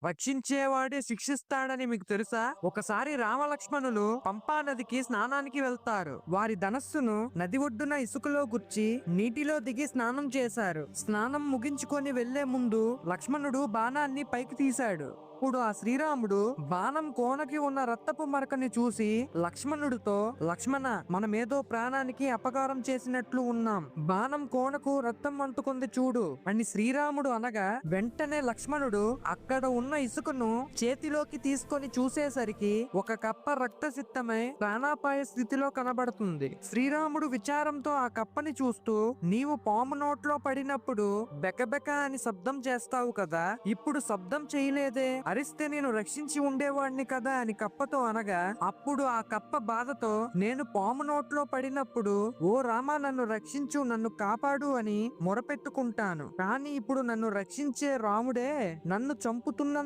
రక్షించేవాడే శిక్షిస్తాడని మీకు తెలుసా? ఒకసారి రామలక్ష్మణులు పంపా నదికి స్నానానికి వెళ్తారు. వారి ధనస్సును నది ఒడ్డున ఇసుకలో గుచ్చి నీటిలో దిగి స్నానం చేశారు. స్నానం ముగించుకొని వెళ్లే ముందు లక్ష్మణుడు బాణాన్ని పైకి తీశాడు. అప్పుడు ఆ శ్రీరాముడు బాణం కోనకి ఉన్న రక్తపు మరకని చూసి లక్ష్మణుడితో, లక్ష్మణ, మనమేదో ప్రాణానికి అపకారం చేసినట్లు ఉన్నాం. బాణం కోనకు రక్తం అంటుకుంది చూడు అని శ్రీరాముడు అనగా, వెంటనే లక్ష్మణుడు అక్కడ ఉన్న ఇసుకను చేతిలోకి తీసుకొని చూసేసరికి ఒక కప్ప రక్తసిక్తమై ప్రాణాపాయ స్థితిలో కనబడుతుంది. శ్రీరాముడు విచారంతో ఆ కప్పని చూస్తూ, నీవు పాము నోట్లో పడినప్పుడు బెకబెక అని శబ్దం చేస్తావు కదా, ఇప్పుడు శబ్దం చేయలేదే, అరిస్తే నేను రక్షించి ఉండేవాడిని కదా అని కప్పతో అనగా, అప్పుడు ఆ కప్ప బాధతో, నేను పాము నోట్లో పడినప్పుడు ఓ రామా నన్ను రక్షించు, నన్ను కాపాడు అని మొరపెట్టుకుంటాను. కానీ ఇప్పుడు నన్ను రక్షించే రాముడే నన్ను చంపుతున్నందుకు